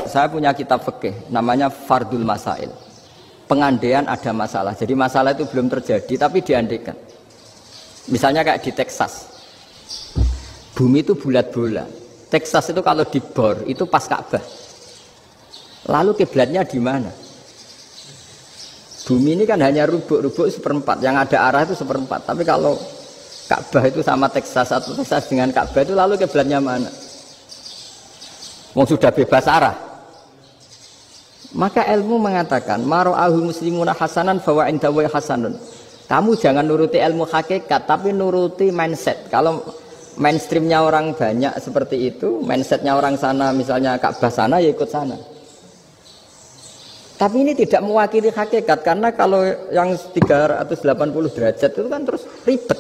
saya punya kitab fikih namanya Fardul Masail. Pengandaian ada masalah. Jadi masalah itu belum terjadi tapi diandaikan. Misalnya kayak di Texas. Bumi itu bulat bola. Texas itu kalau dibor itu pas Ka'bah. Lalu kiblatnya di mana? Bumi ini kan hanya rubuk-rubuk seperempat. Yang ada arah itu seperempat. Tapi kalau Ka'bah itu sama Texas atau Texas dengan Ka'bah itu lalu kiblatnya mana? Wong sudah bebas arah. Maka ilmu mengatakan mara'ahul muslimuna hasanan fawa indahu hasanun. Kamu jangan nuruti ilmu hakikat tapi nuruti mindset. Kalau mainstreamnya orang banyak seperti itu, mindsetnya orang sana misalnya Ka'bah sana ya ikut sana. Tapi ini tidak mewakili hakikat karena kalau yang 380 derajat itu kan terus ribet.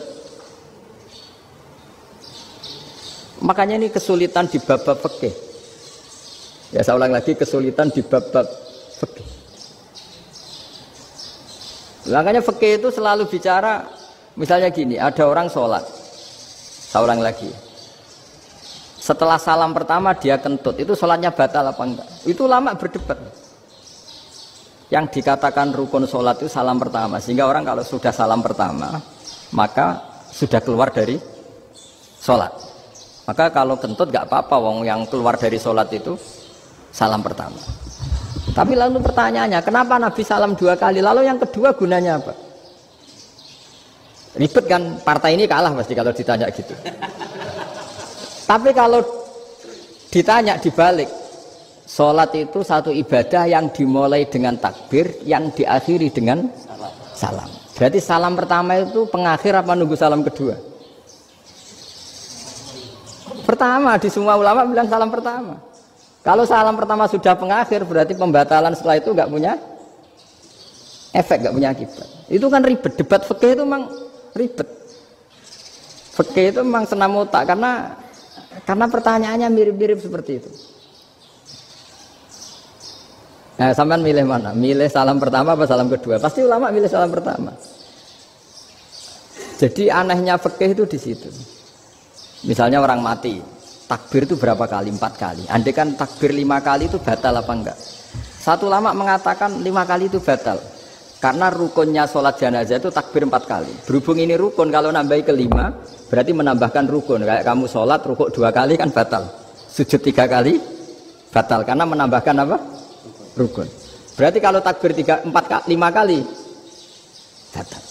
Makanya ini kesulitan di bab-bab fikih. Ya saya ulang lagi, kesulitan di bab-bab fikih. Makanya fikih itu selalu bicara, misalnya gini, ada orang sholat. Saya ulang lagi. Setelah salam pertama dia kentut, itu sholatnya batal apa enggak? Itu lama berdebat. Yang dikatakan rukun sholat itu salam pertama. Sehingga orang kalau sudah salam pertama, maka sudah keluar dari sholat. Maka kalau kentut enggak apa-apa, wong yang keluar dari sholat itu salam pertama. Tapi lalu pertanyaannya, kenapa Nabi salam 2 kali? Lalu yang kedua gunanya apa? Ribet kan, partai ini kalah pasti kalau ditanya gitu. Tapi kalau ditanya dibalik, sholat itu satu ibadah yang dimulai dengan takbir, yang diakhiri dengan salam. Berarti salam pertama itu pengakhir apa nunggu salam kedua? Pertama, di semua ulama bilang salam pertama. Kalau salam pertama sudah pengakhir, berarti pembatalan setelah itu nggak punya efek, nggak punya akibat. Itu kan ribet. Debat fikih itu memang ribet. Fikih itu memang senam otak karena pertanyaannya mirip-mirip seperti itu. Nah, sampean milih mana? Milih salam pertama apa salam kedua? Pasti ulama milih salam pertama. Jadi anehnya fikih itu di situ. Misalnya orang mati, takbir itu berapa kali? 4 kali. Andai kan takbir 5 kali itu batal apa enggak? Satu ulama mengatakan 5 kali itu batal. Karena rukunnya sholat jenazah itu takbir 4 kali. Berhubung ini rukun, kalau nambahi ke 5, berarti menambahkan rukun. Kayak kamu sholat, rukuk 2 kali kan batal. Sujud 3 kali, batal. Karena menambahkan apa? Rukun. Berarti kalau takbir 5 kali, batal.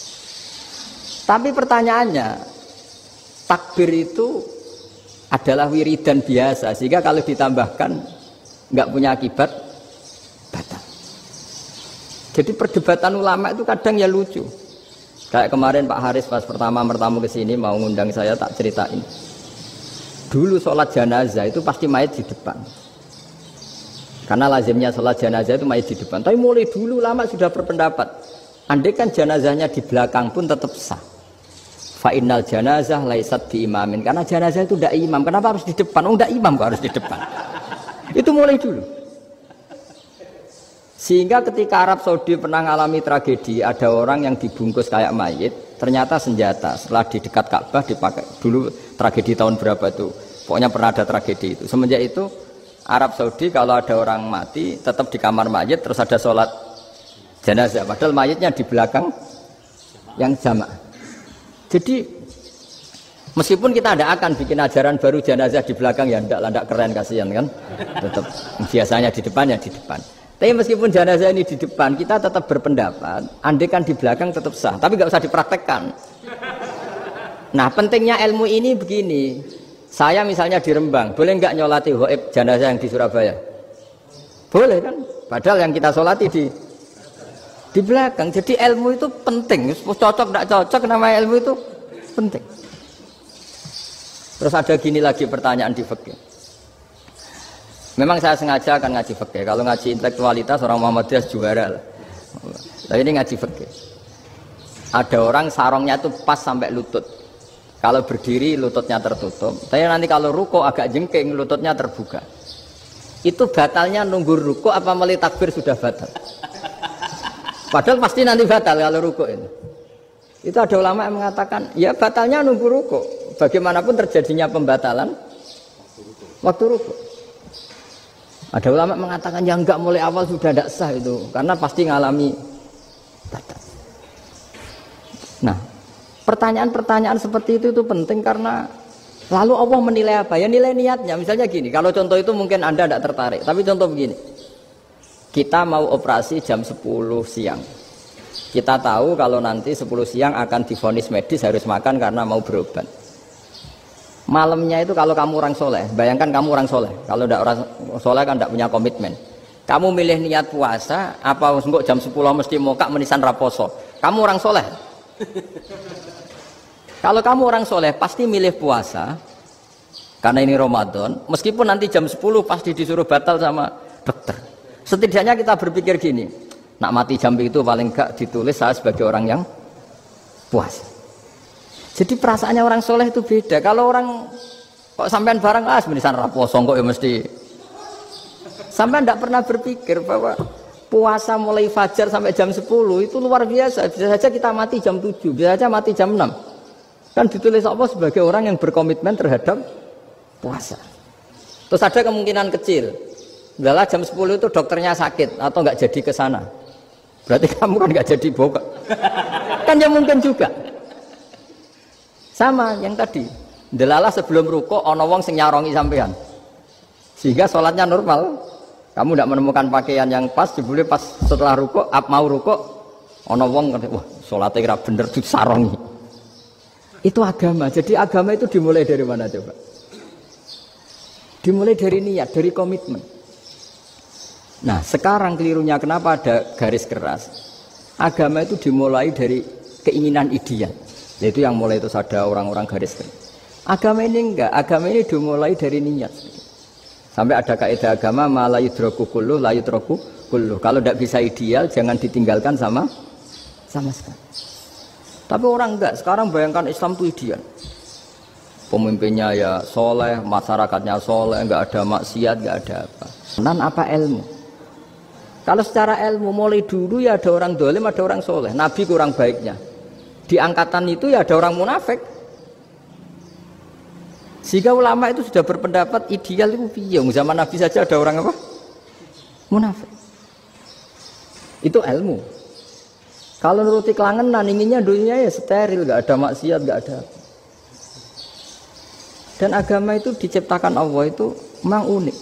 Tapi pertanyaannya, takbir itu adalah wiridan biasa, sehingga kalau ditambahkan nggak punya akibat, batal. Jadi perdebatan ulama itu kadang ya lucu. Kayak kemarin Pak Haris pas pertama ke sini mau ngundang saya, tak ceritain. Dulu sholat jenazah itu pasti mayat di depan. Karena lazimnya sholat jenazah itu mayat di depan. Tapi mulai dulu ulama sudah berpendapat, andai kan jenazahnya di belakang pun tetap sah. Fa'innal janazah laisat bi imamin. Karena jenazah itu tidak imam. Kenapa harus di depan? Oh, tidak imam kok harus di depan. Itu mulai dulu. Sehingga ketika Arab Saudi pernah mengalami tragedi, ada orang yang dibungkus kayak mayit, ternyata senjata. Setelah di dekat Ka'bah dipakai. Dulu tragedi tahun berapa itu? Pokoknya pernah ada tragedi itu. Semenjak itu Arab Saudi kalau ada orang mati tetap di kamar mayit, terus ada sholat jenazah. Padahal mayitnya di belakang yang jamaah. Jadi meskipun kita tidak akan bikin ajaran baru jenazah di belakang, ya tidak keren, kasihan kan. Tetap biasanya di depan ya di depan. Tapi meskipun jenazah ini di depan, kita tetap berpendapat andai kan di belakang tetap sah, tapi nggak usah dipraktekkan. Nah, pentingnya ilmu ini begini. Saya misalnya di Rembang, boleh nggak nyolati ghaib jenazah yang di Surabaya? Boleh kan? Padahal yang kita solati di belakang. Jadi ilmu itu penting. Cocok tidak cocok, nama ilmu itu penting. Terus ada gini lagi pertanyaan di fikih. Memang saya sengaja akan ngaji fikih. Kalau ngaji intelektualitas orang Muhammadiyah juara lah. Tapi ini ngaji fikih. Ada orang sarongnya itu pas sampai lutut. Kalau berdiri lututnya tertutup. Tapi nanti kalau ruko agak jengking lututnya terbuka. Itu batalnya nunggu ruko apa mulai takbir sudah batal? Padahal pasti nanti batal kalau ruko ini. Itu ada ulama yang mengatakan, ya batalnya nunggu ruko. Bagaimanapun terjadinya pembatalan waktu ruko. Ada ulama mengatakan yang enggak mulai awal sudah tidak sah itu, karena pasti ngalami batal. Nah, pertanyaan-pertanyaan seperti itu penting karena lalu Allah menilai apa? Ya nilai niatnya. Misalnya gini, kalau contoh itu mungkin Anda tidak tertarik, tapi contoh begini. Kita mau operasi jam 10 siang. Kita tahu kalau nanti 10 siang akan divonis medis harus makan karena mau berobat. Malamnya itu kalau kamu orang soleh, bayangkan kamu orang soleh. Kalau tidak orang soleh kan tidak punya komitmen. Kamu milih niat puasa, apa enggak jam 10 mesti mokak menisan raposo. Kamu orang soleh. Kalau kamu orang soleh pasti milih puasa karena ini Ramadan. Meskipun nanti jam 10 pasti disuruh batal sama dokter. Setidaknya kita berpikir gini, nak mati jam itu paling enggak ditulis saya sebagai orang yang puasa. Jadi perasaannya orang soleh itu beda. Kalau orang kok sampean barang menisan raposo kok ya mesti. Sampean tidak pernah berpikir bahwa puasa mulai fajar sampai jam 10 itu luar biasa. Bisa saja kita mati jam 7, bisa saja mati jam 6. Kan ditulis Allah sebagai orang yang berkomitmen terhadap puasa. Terus ada kemungkinan kecil, adalah jam 10 itu dokternya sakit atau nggak jadi ke sana. Berarti kamu kan nggak jadi boga. Kan ya mungkin juga. Sama yang tadi. Delalah sebelum ruko ono wong sing nyarongi sampean. Sehingga sholatnya normal. Kamu tidak menemukan pakaian yang pas, jebule pas setelah ruko, mau ruko, ono wong wah sholatnya kira bener disarongi. Itu agama. Jadi agama itu dimulai dari mana coba? Dimulai dari niat, dari komitmen. Nah, sekarang kelirunya kenapa ada garis keras? Agama itu dimulai dari keinginan ideal. Yaitu yang mulai itu ada orang-orang garis keras. Agama ini enggak, agama ini dimulai dari niat. Sampai ada kaidah agama la yudraku kulluh la yutraku kulluh. Kalau tidak bisa ideal jangan ditinggalkan sama sekali. Tapi orang enggak, sekarang bayangkan Islam itu ideal. Pemimpinnya ya soleh, masyarakatnya soleh, enggak ada maksiat, enggak ada apa. Dan apa ilmu? Kalau secara ilmu mulai dulu ya ada orang dolim, ada orang soleh. Nabi kurang baiknya. Di angkatan itu ya ada orang munafik. Sehingga ulama itu sudah berpendapat ideal itu piye. Zaman Nabi saja ada orang apa? Munafik. Itu ilmu. Kalau nuruti kelangenan inginnya dunia ya steril, nggak ada maksiat, nggak ada. Dan agama itu diciptakan Allah itu memang unik.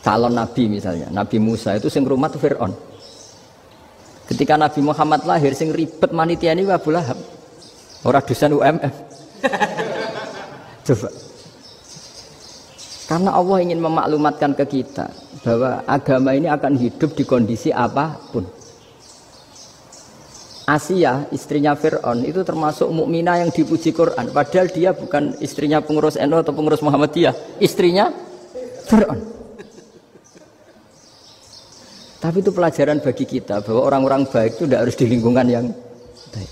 Calon Nabi misalnya, Nabi Musa itu sing rumah Fir'aun. Ketika Nabi Muhammad lahir sing ribet manitia ini Abu Lahab. Orang dosen UMF. Coba. Karena Allah ingin memaklumatkan ke kita bahwa agama ini akan hidup di kondisi apapun. Asia, istrinya Fir'aun itu termasuk mukminah yang dipuji Quran. Padahal dia bukan istrinya pengurus NU atau pengurus Muhammadiyah, istrinya Fir'aun. Tapi itu pelajaran bagi kita bahwa orang-orang baik itu tidak harus di lingkungan yang baik.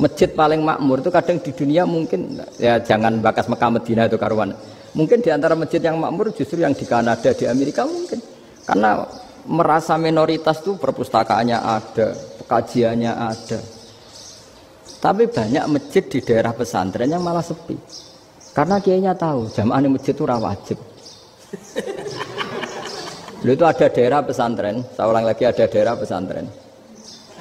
Masjid paling makmur itu kadang di dunia mungkin ya jangan bakas Mekah Madinah itu karuan. Mungkin di antara masjid yang makmur justru yang di Kanada, di Amerika mungkin. Karena merasa minoritas itu perpustakaannya ada, kajiannya ada. Tapi banyak masjid di daerah pesantren yang malah sepi. Karena kiainya tahu jamaah di masjid itu wajib. Lalu itu ada daerah pesantren, saya ulang lagi ada daerah pesantren.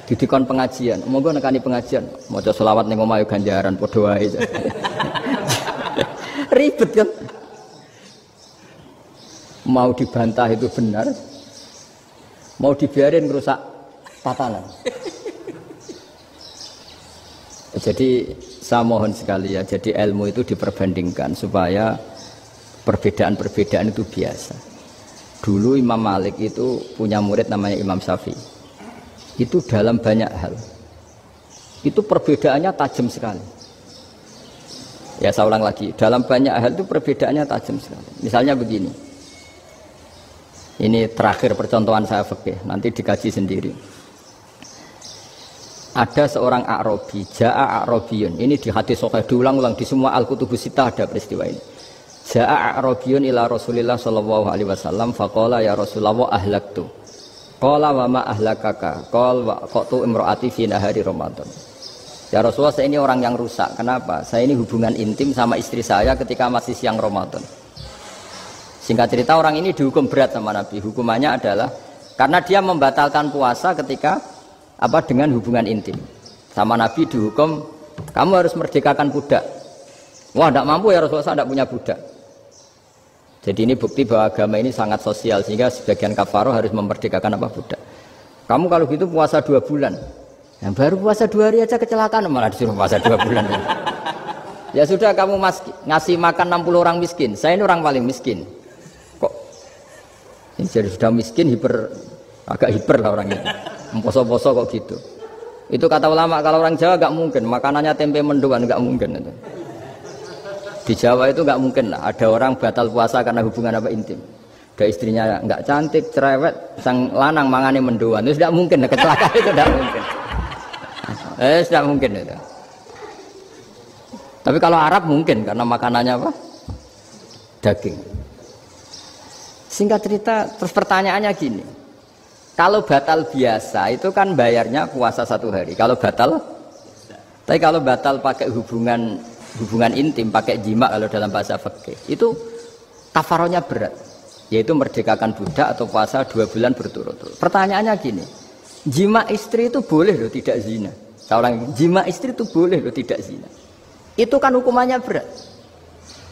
Didikon pengajian, monggo nekani pengajian, maca selawat ning omahe ganjaran padha wae. Ribet kan? Mau dibantah itu benar, mau dibiarin ngerusak tatanan. Jadi saya mohon sekali ya, jadi ilmu itu diperbandingkan supaya perbedaan-perbedaan itu biasa. Dulu Imam Malik itu punya murid namanya Imam Syafi'i. Itu dalam banyak hal. Itu perbedaannya tajam sekali. Ya saya ulang lagi, dalam banyak hal itu perbedaannya tajam sekali. Misalnya begini. Ini terakhir percontohan saya fikih, nanti dikaji sendiri. Ada seorang A'rabi, Ja'a A'rabiyun. Ini di hadis sahih diulang-ulang di semua Al-Kutubus Sittah ada peristiwa ini. Ja'a A'rabiyun ila Rasulillah sallallahu alaihi wasallam faqala ya Rasulullah ahlaktu. Qala wa ma ahlakaka? Qala wa qatu imraati fi nahari Ramadan. Ya Rasulullah, saya ini orang yang rusak. Kenapa? Saya ini hubungan intim sama istri saya ketika masih siang Ramadan. Singkat cerita orang ini dihukum berat sama Nabi. Hukumannya adalah karena dia membatalkan puasa ketika dengan hubungan intim. Sama Nabi dihukum, kamu harus merdekakan budak. Wah, tidak mampu ya Rasulullah, saya tidak punya budak. Jadi ini bukti bahwa agama ini sangat sosial, sehingga sebagian kafaroh harus memerdekakan budak. Kamu kalau gitu puasa 2 bulan. Yang baru puasa 2 hari aja kecelakaan, malah disuruh puasa 2 bulan. Ya sudah, kamu ngasih makan 60 orang miskin. Saya ini orang paling miskin. Kok ini jadi sudah miskin, agak hiper lah orang itu. Poso-poso kok gitu. Itu kata ulama, kalau orang Jawa gak mungkin. Makanannya tempe mendoan, gak mungkin itu. Di Jawa itu gak mungkin lah. Ada orang batal puasa karena hubungan intim. Ada istrinya gak cantik, cerewet, sang lanang mangane mendoan. Itu tidak mungkin, kecelakaan itu tidak mungkin. Tidak mungkin itu. Tapi kalau Arab mungkin karena makanannya daging. Singkat cerita, terus pertanyaannya gini. Kalau batal biasa itu kan bayarnya puasa 1 hari. Kalau batal, tapi kalau batal pakai hubungan intim, pakai jima kalau dalam bahasa fikih, itu kafarohnya berat, yaitu merdekakan budak atau puasa 2 bulan berturut-turut. Pertanyaannya gini, jima istri itu boleh loh tidak zina. Seorang jima istri itu boleh loh tidak zina. Itu kan hukumannya berat.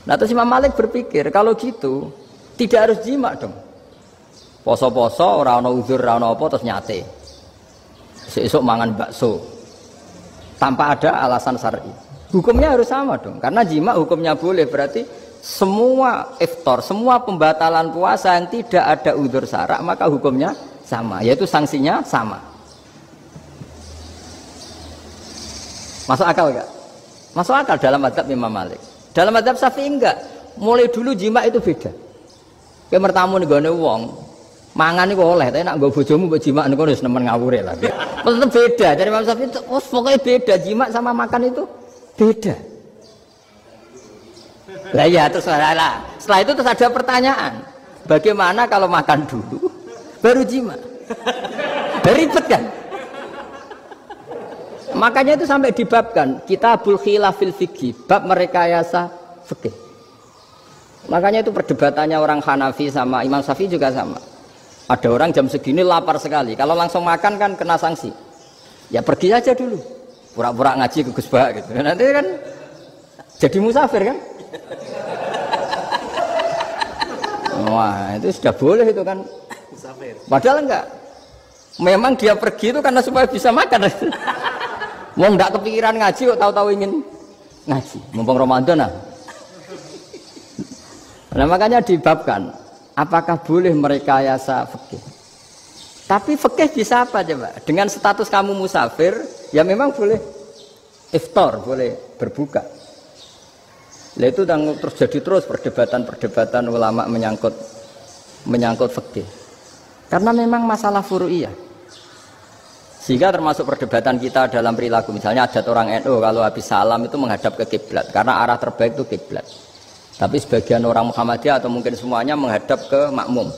Nah terus Imam Malik berpikir kalau gitu tidak harus jima dong. Poso-poso, ora ana uzur, ora ana apa terus nyate. Sesuk mangan bakso. Tanpa ada alasan syar'i. Hukumnya harus sama dong. Karena jima hukumnya boleh, berarti semua iftar, semua pembatalan puasa yang tidak ada uzur syara' maka hukumnya sama, yaitu sanksinya sama. Masuk akal enggak? Masuk akal dalam mazhab Imam Malik. Dalam mazhab Syafi'i enggak. Mulai dulu jima itu beda. Kayak mertamu nih gone wong, mangan iku oleh, tapi nak nggo bojomu mbok jima niku wis nemen ngawure lah. Tetep beda. Dari Imam Syafi'i itu pokoknya beda, jima sama makan itu beda. Lah ya terus lah. Setelah itu terus ada pertanyaan. Bagaimana kalau makan dulu baru jima? Ribet kan? Makanya itu sampai dibabkan Kitabul Khilafil Fiqhi, bab merekayasa fikih. Makanya itu perdebatannya orang Hanafi sama Imam Syafi'i juga sama. Ada orang jam segini lapar sekali, kalau langsung makan kan kena sanksi. Ya pergi aja dulu, pura-pura ngaji ke Gus Bah gitu. Nanti kan jadi musafir kan? Wah itu sudah boleh itu kan? Musafir. Padahal enggak. Memang dia pergi itu karena supaya bisa makan. Mau nggak kepikiran ngaji kok tahu-tahu ingin ngaji. Mumpung Ramadan nah. Nah makanya dibabkan. Apakah boleh merekayasa fikih? Tapi fikih bisa apa coba? Dengan status kamu musafir, ya memang boleh iftar, boleh berbuka. Nah itu terus jadi terus perdebatan ulama menyangkut fikih. Karena memang masalah furu'iyah. Sehingga termasuk perdebatan kita dalam perilaku. Misalnya adat orang NU kalau habis salam itu menghadap ke kiblat karena arah terbaik itu kiblat. Tapi sebagian orang Muhammadiyah atau mungkin semuanya menghadap ke makmum.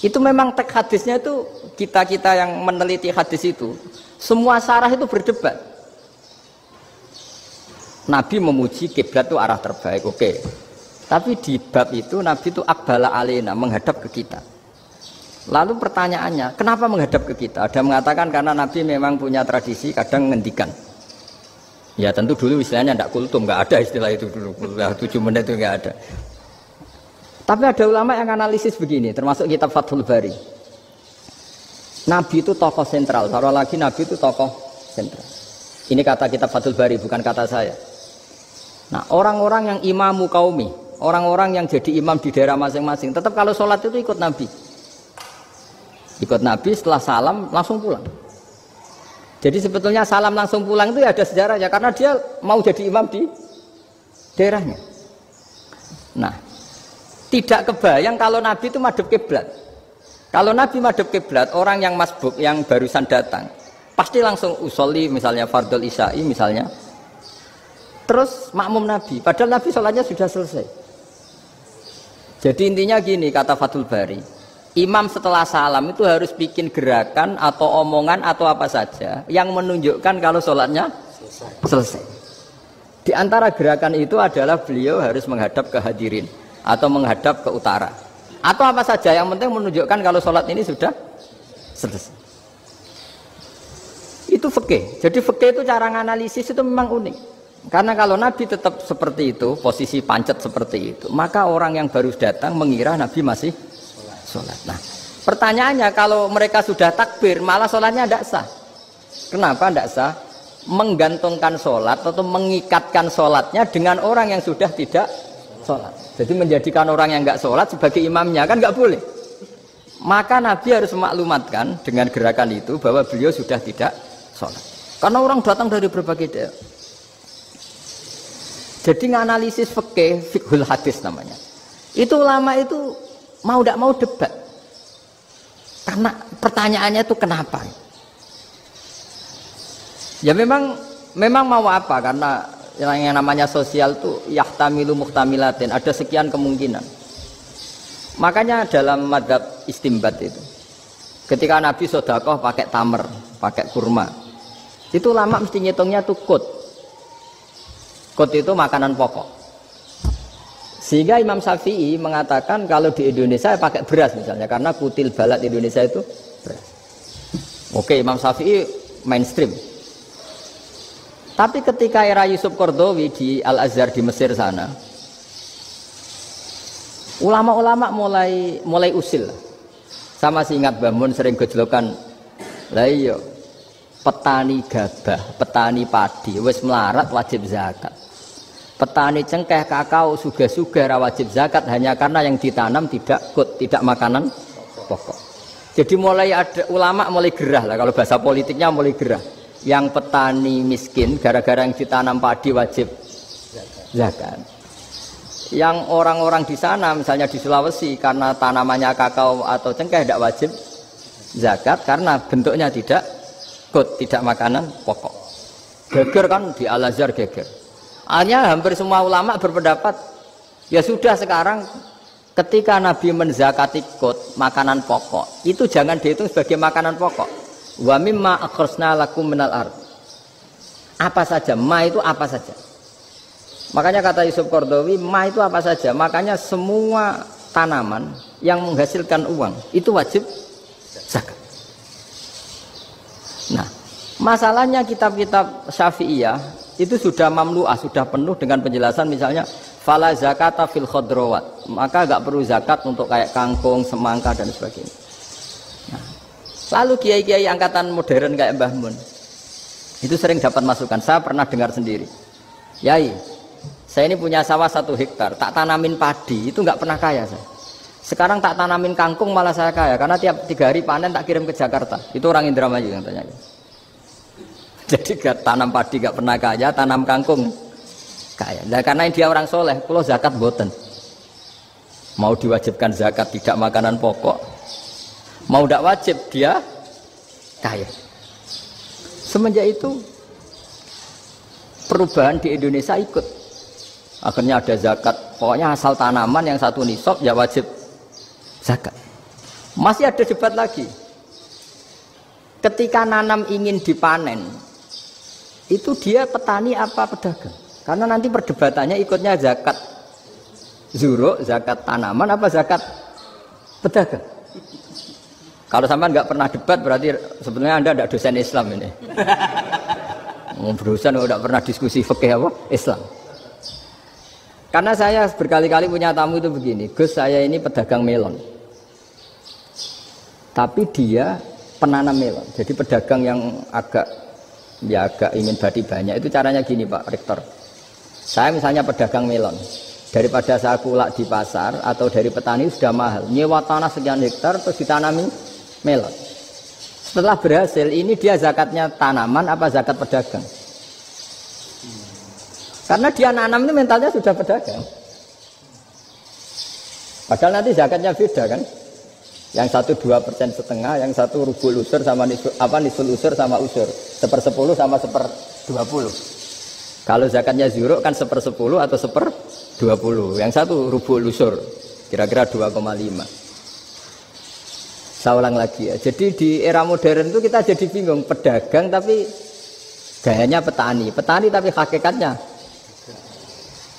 Itu memang teks hadisnya itu kita yang meneliti hadis itu semua syarah itu berdebat. Nabi memuji kiblat itu arah terbaik, oke. Tapi di bab itu Nabi itu aqbala alaina, menghadap ke kita. Lalu pertanyaannya, kenapa menghadap ke kita? Ada mengatakan karena Nabi memang punya tradisi kadang ngendikan. Ya tentu dulu istilahnya tidak kultum, nggak ada istilah itu dulu. 7 menit itu nggak ada. Tapi ada ulama yang analisis begini, termasuk kitab Fathul Bari. Nabi itu tokoh sentral, taruh lagi Nabi itu tokoh sentral. Ini kata kitab Fathul Bari, bukan kata saya. Nah orang-orang yang imamu qaumi, orang-orang yang jadi imam di daerah masing-masing, tetap kalau sholat itu ikut Nabi. Ikut Nabi setelah salam langsung pulang. Jadi sebetulnya salam langsung pulang itu ya ada sejarahnya karena dia mau jadi imam di daerahnya. Nah, tidak kebayang kalau Nabi itu madhep kiblat. Kalau Nabi madhep kiblat, orang yang masbuk yang barusan datang pasti langsung usolli misalnya fardhu isya'i misalnya. Terus makmum Nabi, padahal Nabi sholatnya sudah selesai. Jadi intinya gini kata Fathul Bari. Imam setelah salam itu harus bikin gerakan atau omongan atau apa saja yang menunjukkan kalau sholatnya selesai. Di antara gerakan itu adalah beliau harus menghadap ke hadirin atau menghadap ke utara atau apa saja, yang penting menunjukkan kalau sholat ini sudah selesai. Itu fikih. Jadi fikih itu cara menganalisis itu memang unik. Karena kalau Nabi tetap seperti itu, posisi pancet seperti itu, maka orang yang baru datang mengira Nabi masih sholat. Nah, pertanyaannya kalau mereka sudah takbir, malah sholatnya tidak sah. Kenapa tidak sah? Menggantungkan sholat atau mengikatkan sholatnya dengan orang yang sudah tidak sholat. Jadi menjadikan orang yang nggak sholat sebagai imamnya, kan nggak boleh. Maka Nabi harus memaklumatkan dengan gerakan itu bahwa beliau sudah tidak sholat. Karena orang datang dari berbagai daerah. Jadi nganalisis fikih, fiqhul hadis namanya. Itu ulama itu mau tidak mau debat. Karena pertanyaannya itu kenapa? Ya memang mau apa? Karena yang namanya sosial itu yahtamilu muhtamilatin, ada sekian kemungkinan. Makanya dalam madzhab istimbat itu, ketika Nabi sedekah pakai tamer, pakai kurma, itu ulama mesti ngitungnya tuh kut. Kut itu makanan pokok. Sehingga Imam Syafi'i mengatakan kalau di Indonesia pakai beras misalnya, karena kutil balad Indonesia itu beras. Oke, Imam Syafi'i mainstream. Tapi ketika era Yusuf Qaradawi di Al-Azhar di Mesir sana, ulama-ulama mulai usil. Sama si ingat Mbah Mun sering gejlokan, lah iya petani gabah, petani padi wis melarat wajib zakat. Petani cengkeh, kakao, suga-suga wajib zakat hanya karena yang ditanam tidak kut, tidak makanan pokok. Jadi mulai ada ulama mulai gerah lah, kalau bahasa politiknya mulai gerah. Yang petani miskin gara-gara yang ditanam padi wajib zakat. Yang orang-orang di sana misalnya di Sulawesi karena tanamannya kakao atau cengkeh tidak wajib zakat karena bentuknya tidak kut, tidak makanan pokok. Geger kan di Al-Azhar geger. Akhirnya hampir semua ulama berpendapat ya sudah sekarang ketika Nabi menzakati kut, makanan pokok, itu jangan dihitung sebagai makanan pokok. Wa mimma akhrajna lakum minal ard. Apa saja, ma itu apa saja. Makanya kata Yusuf Qaradawi, ma itu apa saja. Makanya semua tanaman yang menghasilkan uang itu wajib zakat. Nah, masalahnya kitab-kitab Syafi'iyah itu sudah mamlu'ah, sudah penuh dengan penjelasan misalnya fala zakata fil khadrawat. Maka enggak perlu zakat untuk kayak kangkung, semangka dan sebagainya. Nah, lalu kiai-kiai angkatan modern kayak Mbah Mun itu sering dapat masukan. Saya pernah dengar sendiri, Yai, saya ini punya sawah 1 hektar, tak tanamin padi, itu nggak pernah kaya saya. Sekarang tak tanamin kangkung malah saya kaya, karena tiap 3 hari panen tak kirim ke Jakarta. Itu orang Indramayu yang tanya. Jadi gak tanam padi gak pernah kaya, tanam kangkung kaya. Nah, karena dia orang soleh, kalau zakat boten. Mau diwajibkan zakat tidak makanan pokok, mau tidak wajib dia kaya. Semenjak itu perubahan di Indonesia ikut. Akhirnya ada zakat, pokoknya asal tanaman yang 1 nisab ya wajib zakat. Masih ada debat lagi. Ketika nanam ingin dipanen, itu dia petani apa pedagang? Karena nanti perdebatannya ikutnya zakat zuruk, zakat tanaman apa zakat pedagang. Kalau sampean nggak pernah debat berarti sebenarnya Anda tidak dosen Islam ini. Berusaha tidak pernah diskusi fikih apa Islam. Karena saya berkali-kali punya tamu itu begini, Gus saya ini pedagang melon. Tapi dia penanam melon. Jadi pedagang yang agak ingin badi banyak itu caranya gini Pak Rektor. Saya misalnya pedagang melon, daripada saya kulak di pasar atau dari petani sudah mahal, nyewa tanah sekian hektar terus ditanami melon. Setelah berhasil ini dia zakatnya tanaman apa zakat pedagang? Karena dia nanam itu mentalnya sudah pedagang. Padahal nanti zakatnya beda kan? Yang 1 2,5%, yang 1 rubul usur sama nisul usur sama usur, 1/10 sama 1/20. Kalau zakatnya zuruk kan 1/10 atau 1/20. Yang 1 rubul usur, kira-kira 2,5. Saya ulang lagi ya. Jadi di era modern itu kita jadi bingung, pedagang tapi gayanya petani, petani tapi hakikatnya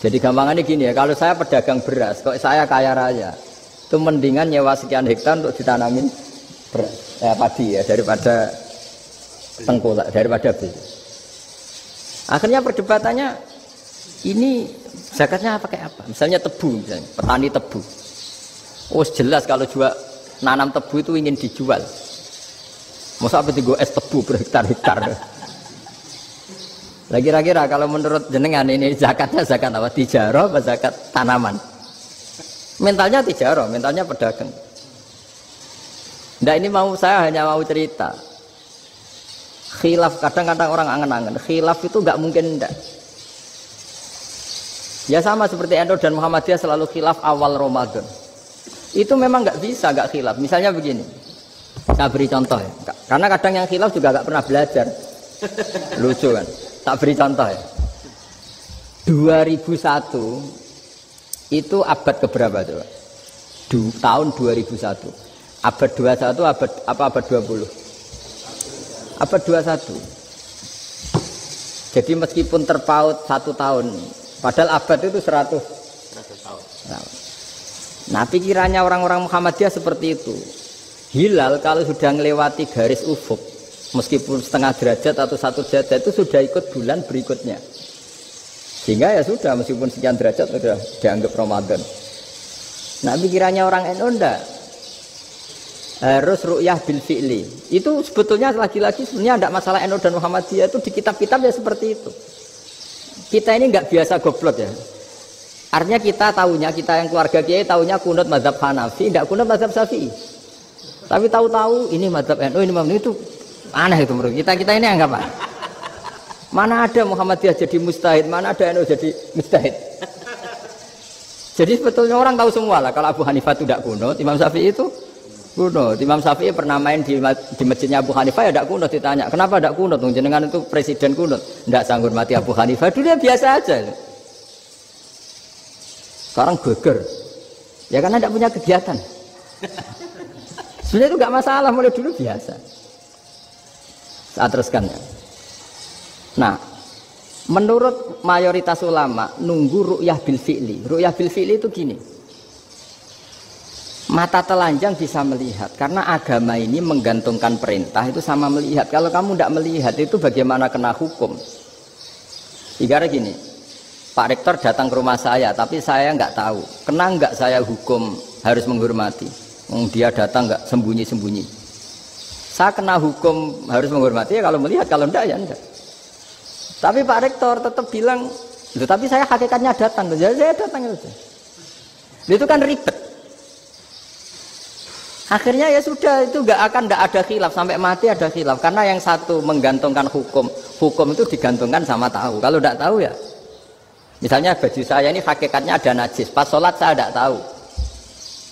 Jadi gampangannya gini ya, kalau saya pedagang beras, kok saya kaya raya, itu mendingan nyewa sekian hektar untuk ditanamin beras, padi ya, daripada tengkulak, daripada beli. Akhirnya perdebatannya, ini zakatnya pakai apa? Misalnya tebu, misalnya, petani tebu. Oh jelas kalau jual nanam tebu itu ingin dijual. Masa apa tiga es tebu berhektar-hektar? Lah kira-kira kalau menurut jenengan ini zakatnya zakat apa? Tijarah apa zakat tanaman? Mentalnya tijarah, mentalnya pedagang. Nah ini saya hanya mau cerita. Khilaf kadang-kadang orang angen-angen. Khilaf itu nggak mungkin enggak. Ya sama seperti NU dan Muhammadiyah selalu khilaf awal Ramadan. Itu memang nggak bisa nggak khilaf. Misalnya begini, saya beri contoh ya. Karena kadang yang khilaf juga nggak pernah belajar. Lucu kan? Tak beri contoh ya. 2001 itu abad keberapa coba? Tahun 2001. Abad 21 abad apa abad 20? Abad 21. Jadi meskipun terpaut 1 tahun, padahal abad itu 100 tahun. Nah, pikirannya orang-orang Muhammadiyah seperti itu. Hilal kalau sudah melewati garis ufuk, meskipun setengah derajat atau 1 derajat itu sudah ikut bulan berikutnya. Sehingga ya sudah, meskipun sekian derajat sudah dianggap Ramadan. Nah pikirannya orang NU enggak. Harus ru'yah bil fi'li. Itu sebetulnya lagi-lagi sebenarnya enggak masalah NU dan Muhammadiyah, itu di kitab-kitab ya seperti itu. Kita ini enggak biasa goblok ya. Artinya kita yang keluarga kiai tahunya kunut mazhab Hanafi, enggak kunut mazhab Syafi'i. Tapi tahu-tahu ini mazhab NU, ini mazhab itu aneh itu menurut kita ini anggap apa? Mana ada Muhammadiyah jadi mustahid, mana ada NU jadi mustahid. Jadi sebetulnya orang tahu semua lah kalau Abu Hanifah itu tidak kunut, Imam Syafi'i itu kunut. Imam Syafi'i pernah main di masjidnya Abu Hanifah ya tidak kunut, ditanya kenapa tidak kunut? Jenengan itu presiden kunut, tidak sanggup mati Abu Hanifah, dulu biasa aja. Sekarang geger, ya karena tidak punya kegiatan. Sebenarnya itu nggak masalah, mulai dulu biasa. Saat teruskan ya. Nah, menurut mayoritas ulama nunggu ru'yah bil fi'li. Ru'yah bil fi'li itu gini. Mata telanjang bisa melihat karena agama ini menggantungkan perintah itu sama melihat. Kalau kamu tidak melihat itu bagaimana kena hukum? Ibarat gini, Pak Rektor datang ke rumah saya tapi saya nggak tahu. Kena nggak saya hukum harus menghormati? Dia datang nggak sembunyi-sembunyi. Saya kena hukum harus menghormati ya kalau melihat, kalau enggak ya enggak. Tapi Pak Rektor tetap bilang, tapi saya hakikatnya datang, jadi saya datang saja. Itu kan ribet. Akhirnya ya sudah, itu enggak ada khilaf sampai mati ada khilaf karena yang satu menggantungkan hukum itu digantungkan sama tahu. Kalau enggak tahu ya, misalnya baju saya ini hakikatnya ada najis, pas sholat saya enggak tahu.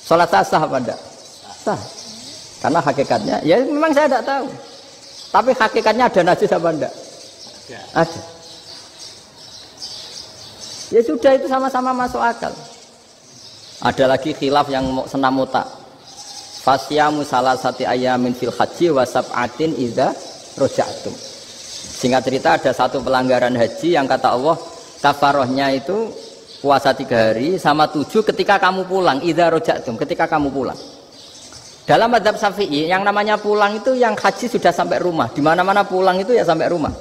Sholat saya sah apa enggak? Sah. Karena hakikatnya, ya memang saya tidak tahu. Tapi hakikatnya ada najis apa enggak? Ada. Ya sudah, itu sama-sama masuk akal. Ada lagi khilaf yang senam muta. Fasyamu salasati ayamin fil haji wa sab'atin idza raja'tum. Singkat cerita ada satu pelanggaran haji yang kata Allah kafarohnya itu puasa 3 hari sama 7 ketika kamu pulang, idza raja'tum, ketika kamu pulang. Dalam mazhab Syafi'i yang namanya pulang itu yang haji sudah sampai rumah. Di mana-mana pulang itu ya sampai rumah.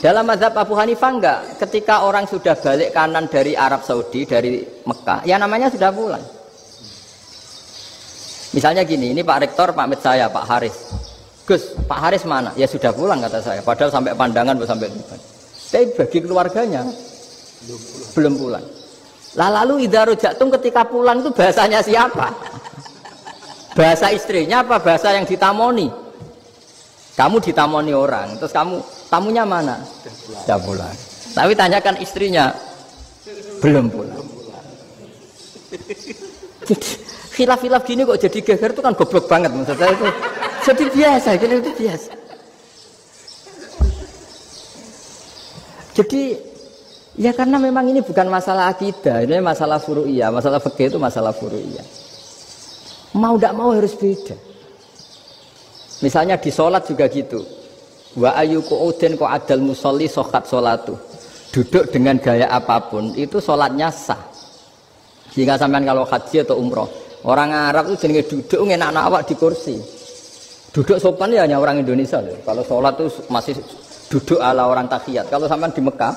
Dalam mazhab Abu Hanifah enggak, ketika orang sudah balik kanan dari Arab Saudi, dari Mekah, ya namanya sudah pulang. Misalnya gini, ini Pak Rektor pamit saya, Pak Haris. Gus, Pak Haris mana? Ya sudah pulang kata saya, padahal sampai pandangan sampai depan. Tapi bagi keluarganya belum pulang. Lah lalu idza raja'tum ketika pulang itu bahasanya siapa? Bahasa istrinya apa bahasa yang ditamoni? Kamu ditamoni orang, terus tamunya mana? Sudah pulang. Tapi tanyakan istrinya, belum pulang. Jadi khilaf-khilaf gini kok jadi geger itu kan goblok banget maksud saya itu. Jadi biasa, gini itu biasa. Jadi ya karena memang ini bukan masalah akidah, ini masalah furu'iyah, masalah fikih itu masalah furu'iyah. Mau tidak mau harus beda. Misalnya di sholat juga gitu. Wa ayyuku udin ko adal musolli sokat sholatu. duduk dengan gaya apapun itu sholatnya sah. Jika sampean kalau haji atau umroh, orang Arab itu jenenge duduk ngenak awak di kursi. Duduk sopan ya hanya orang Indonesia loh. Kalau sholat itu masih duduk ala orang tahiyat. Kalau sampean di Mekah,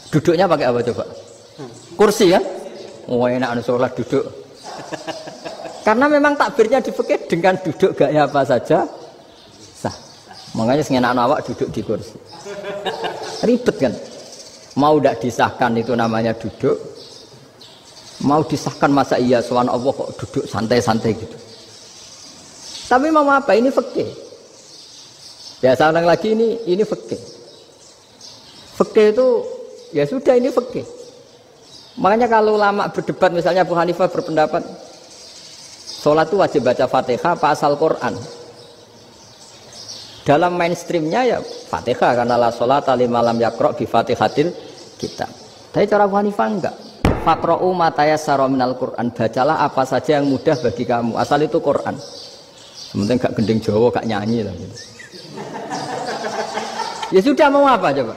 duduknya pakai apa coba? Kursi ya? Oh enak sholat duduk. Karena memang takbirnya di fikih dengan duduk gaya apa saja sah. Makanya sengenak awak duduk di kursi. Ribet kan? Mau tidak disahkan itu namanya duduk. Mau disahkan masa iya soal Allah kok duduk santai-santai gitu. Tapi mau apa? Ini fikih. Ya saya ulang lagi ini fikih. Fikih itu ya sudah ini fikih. Makanya kalau ulama berdebat misalnya Abu Hanifah berpendapat sholat itu wajib baca Fatihah apa asal Quran. Dalam mainstreamnya ya Fatihah karena la sholata liman lam yaqra' bi Fatihatil kitab. Tapi cara Abu Hanifah enggak. Faqra'u ma tayassara minal Qur'an. Bacalah apa saja yang mudah bagi kamu. Asal itu Quran. Sementing gak gending Jawa, gak nyanyi lah gitu. Ya sudah mau apa coba?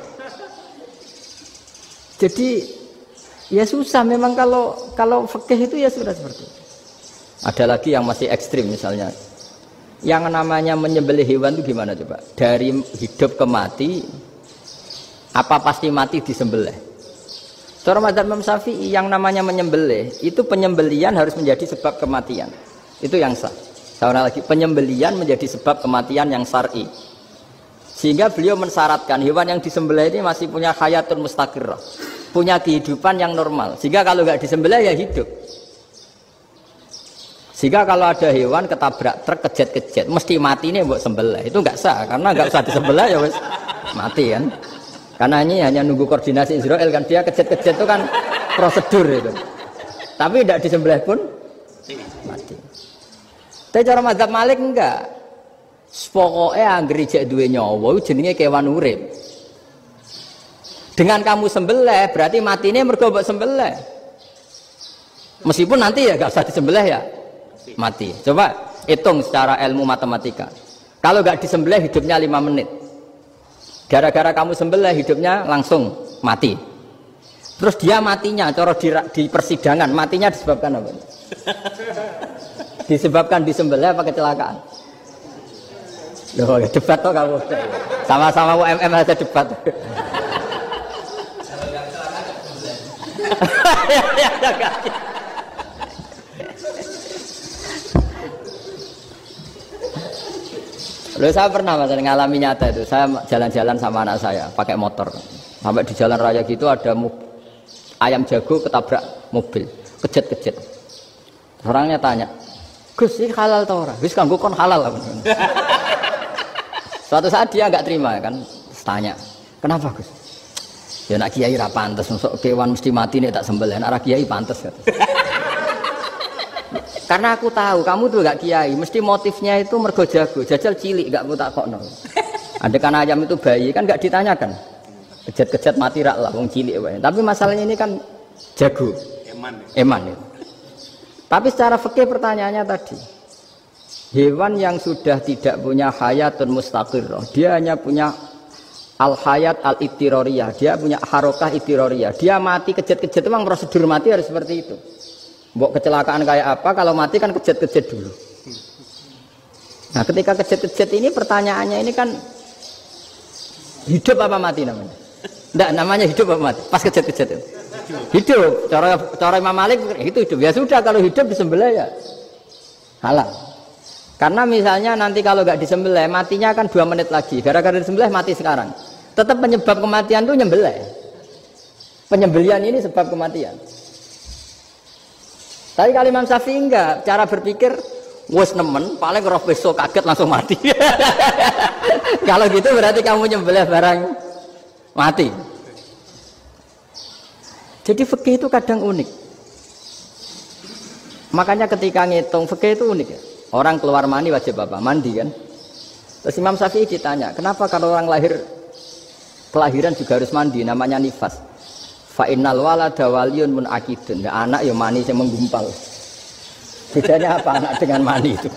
Jadi ya susah memang kalau fikih itu ya sudah seperti itu. Ada lagi yang masih ekstrim misalnya. Yang namanya menyembelih hewan itu gimana coba? Dari hidup ke mati, apa pasti mati disembelih? Cara mazhab Imam Syafi'i yang namanya menyembelih itu penyembelian harus menjadi sebab kematian. Itu yang sah. Saya lagi penyembelian menjadi sebab kematian yang syar'i. Sehingga beliau mensyaratkan hewan yang disembelih ini masih punya hayatun mustaqirrah, punya kehidupan yang normal. Sehingga kalau nggak disembelih ya hidup. Sehingga kalau ada hewan ketabrak truk kejet-kejet mesti mati nih buat sembelih. Itu nggak sah karena nggak usah disembelih ya wes mati kan. Karena ini hanya nunggu koordinasi Israel kan, dia kejet-kejet itu kan prosedur itu. Tapi tidak disembelih pun mati. Tapi cara mazhab Malik enggak. Pokoknya anggere jek duwe nyawa jenenge kewan urip. Dengan kamu sembelih berarti matine mergo mbok sembelih. Meskipun nanti ya enggak usah disembelih ya mati. Coba hitung secara ilmu matematika. Kalau enggak disembelih hidupnya 5 menit. Gara-gara kamu sembelih hidupnya langsung mati. Terus dia matinya, cara di persidangan matinya disebabkan apa? Disebabkan disembelih apa kecelakaan? Loh, ya debat toh kamu. Sama-sama UMM aja debat. Lalu saya pernah ngalami nyata itu, saya jalan-jalan sama anak saya pakai motor, sampai di jalan raya gitu ada ayam jago ketabrak mobil, kejet-kejet. Orangnya tanya, Gus ini halal tau ora? Wis kanggo kon halal. Suatu saat dia nggak terima kan, tanya, kenapa Gus? Ya nak kiai ra pantes, masuk kewan mesti mati nih tak sembelih, nak kiai pantes. Karena aku tahu kamu tuh gak kiai, mesti motifnya itu mergo jago, jajal cilik gak tak kokno. Andekan ayam itu bayi kan gak ditanyakan, kejet-kejet mati rak lah, wong cilik wae. Tapi masalahnya ini kan jago, eman itu. Tapi secara fikih pertanyaannya tadi, hewan yang sudah tidak punya hayatun mustaqirrah, dia hanya punya al hayat al ittiroriyah, dia punya harokah ittiroriyah, dia mati kejet-kejet memang prosedur mati harus seperti itu. Mbok kecelakaan kayak apa, kalau mati kan kejet-kejet dulu. Nah ketika kejet-kejet ini pertanyaannya ini kan hidup apa mati namanya? Enggak, namanya hidup apa mati? Pas kejet-kejet itu hidup. Cara Imam Malik itu hidup. Ya sudah kalau hidup disembelih ya halal. Karena misalnya nanti kalau nggak disembelih matinya kan 2 menit lagi. Gara-gara disembelih mati sekarang. Tetap penyebab kematian itu nyembelih. Penyembelian ini sebab kematian. Tapi kalau Imam Syafi'i enggak, cara berpikir wes nemen, paling roh besok kaget langsung mati. Kalau gitu berarti kamu nyembelih barang mati. Jadi fikih itu kadang unik. Makanya ketika ngitung fikih itu unik ya. Orang keluar mani wajib apa? Mandi kan. Terus Imam Syafi'i ditanya, kenapa kalau orang lahir kelahiran juga harus mandi? Namanya nifas. Fa innal walada waliyun munakidun. Ya, anak ya mani yang menggumpal. Bedanya apa anak dengan mani itu?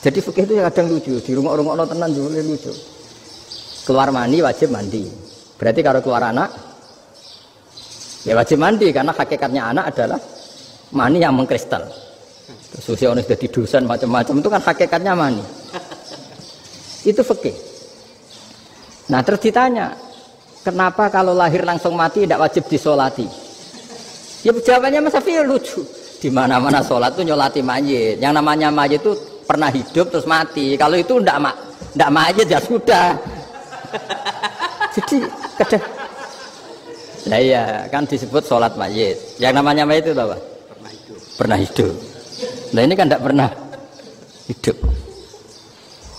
Jadi fikih itu kadang lucu, di rumah-rumah tenan juga lucu. Keluar mani wajib mandi. Berarti kalau keluar anak Ya wajib mandi karena hakikatnya anak adalah mani yang mengkristal. Sudah jadi dosen macam-macam itu kan hakikatnya mani. Itu fikih. Nah terus ditanya, kenapa kalau lahir langsung mati tidak wajib disolati? Ya jawabannya Mas Syafi'i lucu. Di mana-mana sholat tuh nyolati mayit. Yang namanya mayit itu pernah hidup terus mati. Kalau itu ndak mayit ya sudah. Jadi kadang, nah iya kan disebut sholat mayit. Yang namanya mayit itu apa? Pernah hidup. Pernah hidup. Nah ini kan ndak pernah hidup.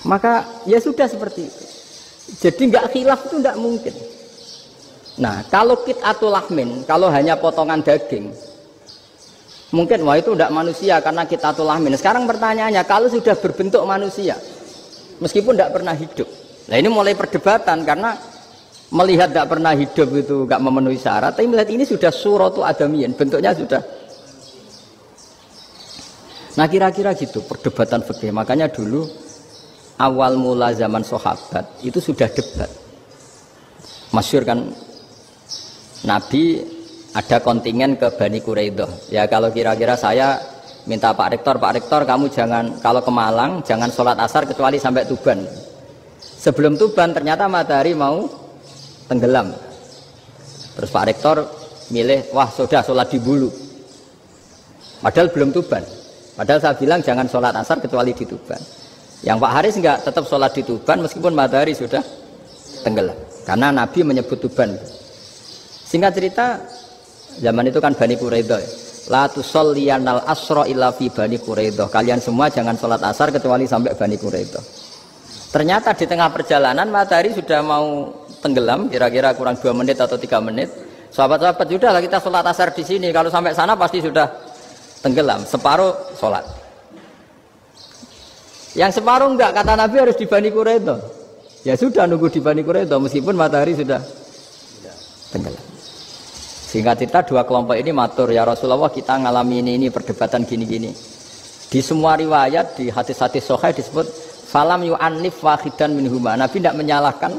Maka ya sudah seperti itu. Jadi nggak khilaf itu ndak mungkin. Nah kalau qit'atul lahmin, kalau hanya potongan daging, mungkin wah itu tidak manusia karena qit'atul lahmin. Sekarang pertanyaannya, kalau sudah berbentuk manusia, meskipun tidak pernah hidup, nah ini mulai perdebatan karena melihat tidak pernah hidup itu nggak memenuhi syarat, tapi melihat ini sudah suratu adamiyin, bentuknya sudah. Nah kira-kira gitu perdebatan fikih. Makanya dulu awal mula zaman sahabat itu sudah debat. Masyhur kan Nabi ada kontingen ke Bani Quraidah. Ya kalau kira-kira saya minta Pak Rektor kamu jangan kalau ke Malang jangan sholat asar kecuali sampai Tuban. Sebelum Tuban ternyata matahari mau tenggelam. Terus Pak Rektor milih, wah sudah sholat di Bulu. Padahal belum Tuban. Padahal saya bilang jangan sholat asar kecuali di Tuban. Yang Pak Haris enggak, tetap sholat di Tuban meskipun matahari sudah tenggelam. Karena Nabi menyebut Tuban. Singkat cerita, zaman itu kan Bani Quraidah. La tusolliyanal asra illa fi Bani Quraidah. Kalian semua jangan sholat asar kecuali sampai Bani Quraidah. Ternyata di tengah perjalanan matahari sudah mau tenggelam, kira-kira kurang 2 menit atau 3 menit. Sahabat-sahabat, sudahlah kita sholat asar di sini. Kalau sampai sana pasti sudah tenggelam, separuh sholat. Yang separuh enggak, kata Nabi harus di Bani Quraidah. Ya sudah nunggu di Bani Quraidah meskipun matahari sudah tenggelam. Sehingga kita dua kelompok ini matur, ya Rasulullah kita ngalami ini perdebatan gini-gini. Di semua riwayat, di hadis-hadis sahih disebut falam yu'annif wahidan minhuma. Nabi tidak menyalahkan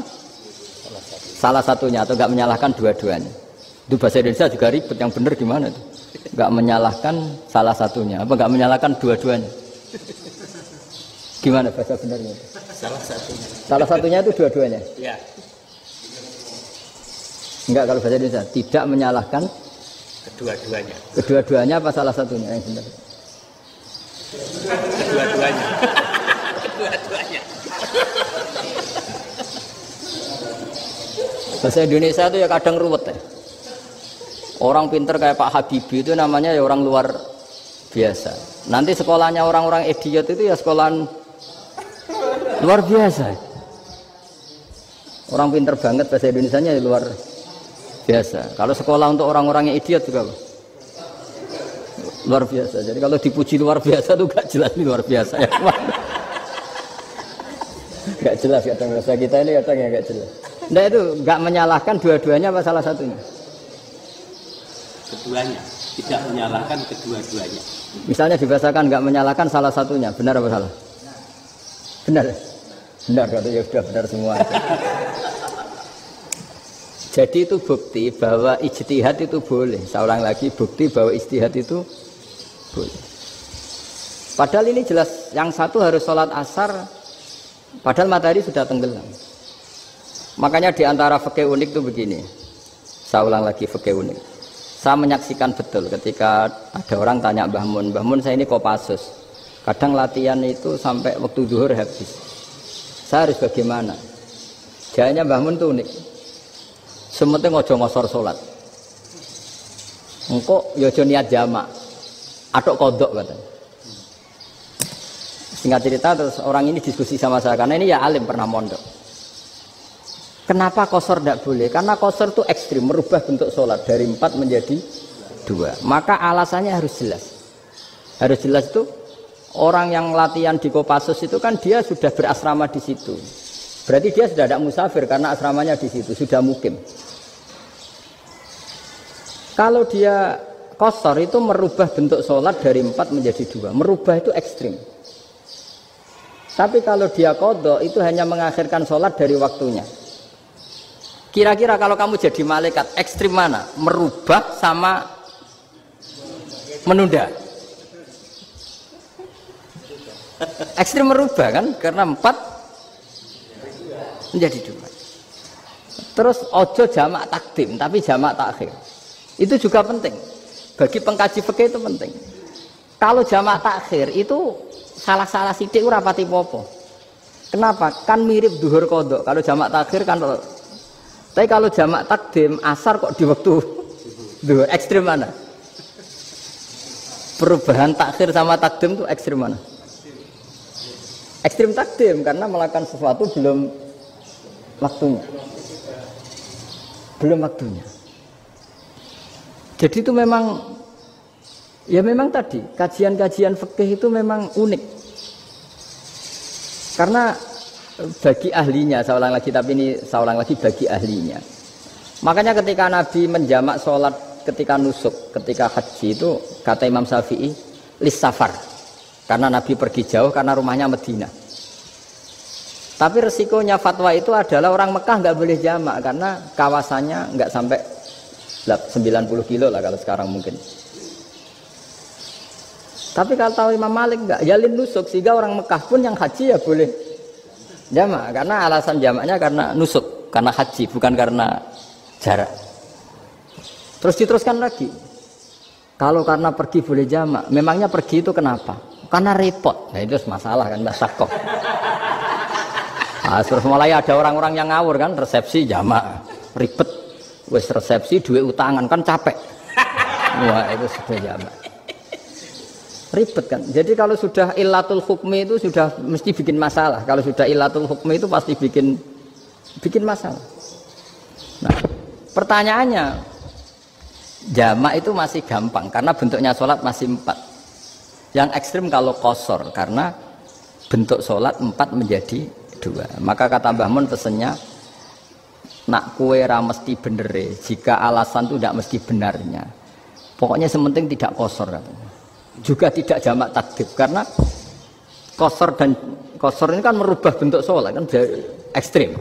salah satunya atau enggak menyalahkan dua-duanya. Itu bahasa Indonesia juga ribet, yang benar gimana itu? Enggak menyalahkan salah satunya, apa enggak menyalahkan dua-duanya? Gimana bahasa benarnya? Salah satunya. Salah satunya itu dua-duanya? Ya. Enggak, kalau bahasa Indonesia tidak menyalahkan Kedua-duanya. Kedua-duanya apa salah satunya yang benar? Kedua-duanya. Kedua-duanya. Bahasa Indonesia itu ya kadang ruwet ya. Orang pinter kayak Pak Habibie itu namanya ya orang luar biasa. Nanti sekolahnya orang-orang idiot itu ya sekolahan luar biasa. Orang pinter banget bahasa Indonesianya ya luar biasa. Kalau sekolah untuk orang-orang yang idiot juga luar biasa. Jadi kalau dipuji luar biasa itu gak jelas ini luar biasa ya. Gak jelas kadang bahasa kita ini kadang ya gak jelas. Nah itu gak menyalahkan dua-duanya apa salah satunya? Keduanya, tidak menyalahkan kedua-duanya. Misalnya dibahasakan nggak menyalahkan salah satunya, benar apa salah? Benar, benar kalau ya sudah benar semua. Jadi itu bukti bahwa ijtihad itu boleh. Saya ulang lagi, bukti bahwa ijtihad itu boleh. Padahal ini jelas yang satu harus sholat asar, padahal matahari sudah tenggelam. Makanya diantara fikih unik itu begini. Saya ulang lagi fikih unik. Saya menyaksikan betul ketika ada orang tanya Mbah Mun saya ini Kopassus. Kadang latihan itu sampai waktu zuhur habis. Saya harus bagaimana? Jawabnya Mbah Mun itu unik. Sementing ngojo ngosor sholat. Engkau yojo niat jamak. Atok kodok katanya. Singkat cerita terus orang ini diskusi sama saya. Karena ini ya alim pernah mondok. Kenapa qashar tidak boleh? Karena qashar itu ekstrim, merubah bentuk sholat dari 4 menjadi 2. Maka alasannya harus jelas. Harus jelas itu orang yang latihan di Kopassus itu kan dia sudah berasrama di situ. Berarti dia sudah tidak musafir karena asramanya di situ, sudah mukim. Kalau dia qashar itu merubah bentuk sholat dari 4 menjadi 2. Merubah itu ekstrim. Tapi kalau dia qadha itu hanya mengakhirkan sholat dari waktunya. Kira-kira kalau kamu jadi malaikat, ekstrim mana? Merubah sama menunda? Ekstrim merubah kan? Karena 4 menjadi 2. Terus ojo jamak takdim, tapi jamak takhir. Itu juga penting. Bagi pengkaji fikih itu penting. Kalau jamak takhir itu salah-salah sidik ora pati popo. Kenapa? Kan mirip duhur kodok. Kalau jamak takhir kan, tapi kalau jamak takdim asar kok di waktu duhur. Ekstrim mana? Perubahan takhir sama takdim itu ekstrim mana? Ekstrim takdim karena melakukan sesuatu belum waktunya. Belum waktunya. Jadi itu memang, ya memang tadi kajian-kajian fikih itu memang unik. Karena bagi ahlinya, saya ulang lagi, tapi ini saya ulang lagi bagi ahlinya. Makanya ketika Nabi menjamak sholat ketika nusuk, ketika haji itu kata Imam Syafi'i lis safar. Karena Nabi pergi jauh karena rumahnya Madinah. Tapi resikonya fatwa itu adalah orang Mekah nggak boleh jamak karena kawasannya nggak sampai 90 kilo lah kalau sekarang mungkin. Tapi kalau tahu Imam Malik nggak, jalin nusuk sehingga orang Mekah pun yang haji ya boleh jamak karena alasan jamaknya karena nusuk, karena haji bukan karena jarak. Terus diteruskan lagi. Kalau karena pergi boleh jamak, memangnya pergi itu kenapa? Karena repot. Nah itu masalah kan Mbak Sakok. Nah, terus mulai ada orang-orang yang ngawur kan, resepsi jamak ribet, wes resepsi duit utangan kan capek. Wah itu sudah jamak ribet kan. Jadi kalau sudah illatul hukmi itu sudah mesti bikin masalah. Kalau sudah illatul hukmi itu pasti bikin masalah. Nah pertanyaannya, jamak itu masih gampang karena bentuknya sholat masih 4. Yang ekstrim kalau qasar karena bentuk sholat 4 menjadi 2. Maka kata Mbah Mun pesennya, nak kue ra mesti benere, jika alasan itu tidak mesti benarnya. Pokoknya sementing tidak qasar. Juga tidak jamak takdim karena qasar ini kan merubah bentuk sholat kan ekstrim.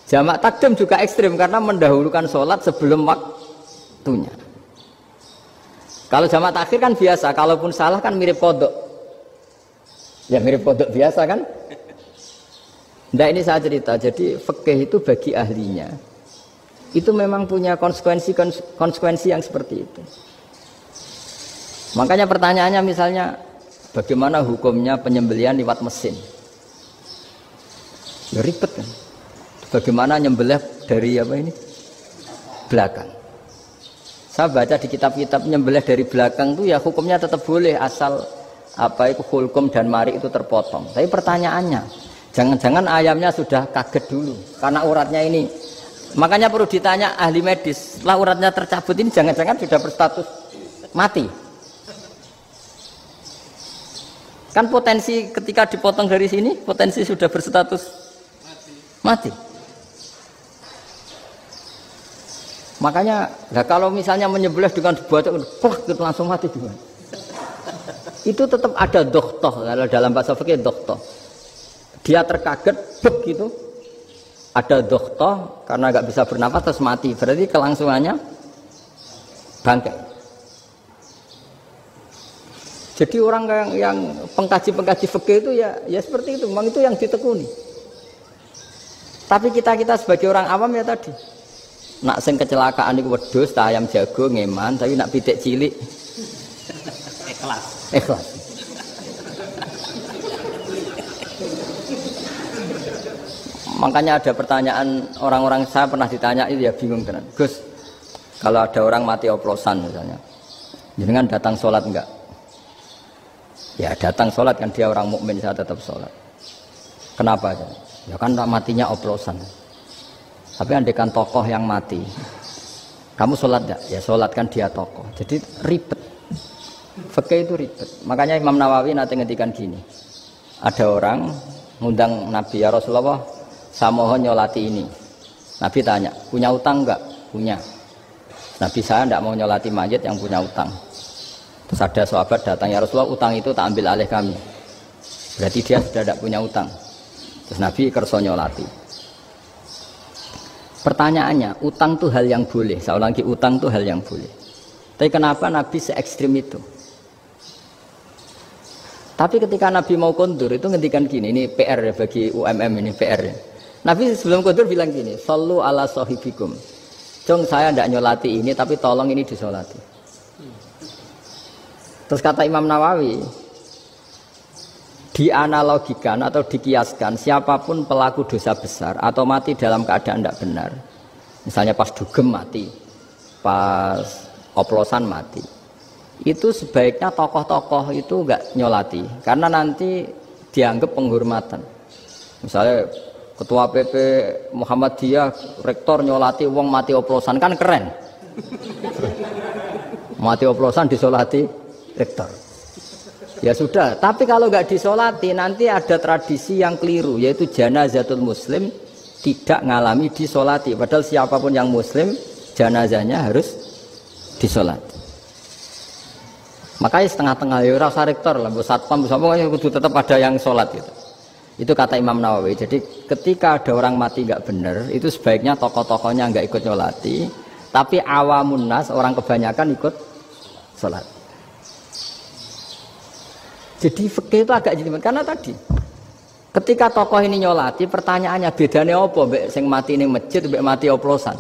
Jamak takdim juga ekstrim karena mendahulukan sholat sebelum waktunya. Kalau jamak takhir kan biasa, kalaupun salah kan mirip kodok. Ya mirip kodok biasa kan. Nah ini saya cerita, jadi fikih itu bagi ahlinya itu memang punya konsekuensi yang seperti itu. Makanya pertanyaannya misalnya bagaimana hukumnya penyembelihan lewat mesin? Ya ribet kan. Bagaimana nyembelih dari apa ini? Belakang. Saya baca di kitab-kitab nyembelih dari belakang itu ya hukumnya tetap boleh asal apa itu hulkum dan mari itu terpotong. Tapi pertanyaannya, jangan-jangan ayamnya sudah kaget dulu karena uratnya ini. Makanya perlu ditanya ahli medis, setelah uratnya tercabut ini jangan-jangan sudah berstatus mati. Kan potensi ketika dipotong dari sini, potensi sudah berstatus mati. Makanya, nah kalau misalnya menyembelih dengan dibuat plak gitu langsung mati juga. Itu tetap ada dokhtoh, kalau dalam bahasa fikih dokhtoh. Dia terkaget, begitu, ada dokhtoh karena nggak bisa bernafas terus mati. Berarti kelangsungannya bangkai. Jadi orang yang pengkaji fikih itu ya seperti itu, memang itu yang ditekuni. Tapi kita sebagai orang awam ya tadi, nak sing kecelakaan itu wedhus, ayam jago ngeman, tapi nak pitik cilik ikhlas. Makanya ada pertanyaan orang-orang, saya pernah ditanya itu ya bingung kan, Gus, kalau ada orang mati oplosan misalnya, jenengan datang sholat enggak? Ya datang sholat kan, dia orang mukmin, saya tetap sholat. Kenapa? Ya kan matinya oplosan. Tapi andaikan tokoh yang mati, kamu sholat enggak? Ya sholat kan dia tokoh. Jadi ribet. Fikih itu ribet. Makanya Imam Nawawi nanti ngetikan gini. Ada orang ngundang Nabi, ya Rasulullah, saya mohon nyolati ini. Nabi tanya, punya utang enggak? Punya. Nabi, saya enggak mau nyolati mayit yang punya utang. Terus ada sahabat datang, ya Rasulullah, utang itu tak ambil alih kami. Berarti dia sudah tidak punya utang. Terus Nabi kerso nyolati. Pertanyaannya, utang itu hal yang boleh. Saya ulangi, utang itu hal yang boleh. Tapi kenapa Nabi se-ekstrim itu? Tapi ketika Nabi mau kondur itu ngendikan gini, ini PR ya bagi UMM ini PR ya. Nabi sebelum kondur bilang gini, sallu ala sahibikum. Jong saya tidak nyolati ini tapi tolong ini disolati. Terus kata Imam Nawawi, dianalogikan atau dikiaskan siapapun pelaku dosa besar atau mati dalam keadaan tidak benar, misalnya pas dugem mati, pas oplosan mati, itu sebaiknya tokoh-tokoh itu enggak nyolati karena nanti dianggap penghormatan. Misalnya ketua PP Muhammadiyah rektor nyolati wong mati oplosan kan keren. Mati oplosan disolati rektor. Ya sudah, tapi kalau nggak disolati nanti ada tradisi yang keliru, yaitu janazatul muslim tidak ngalami disolati. Padahal siapapun yang muslim, janazahnya harus disolati. Makanya setengah-tengah ya rasa rektor lah, bu satpam, pokoknya tetap ada yang sholat gitu. Itu kata Imam Nawawi. Jadi ketika ada orang mati nggak benar, itu sebaiknya tokoh-tokohnya nggak ikut nyolati, tapi awamun nas, orang kebanyakan ikut sholat. Jadi fikih itu agak jelimet karena tadi ketika tokoh ini nyolati, pertanyaannya bedanya apa mbek sing mati ning masjid mbek mati oplosan?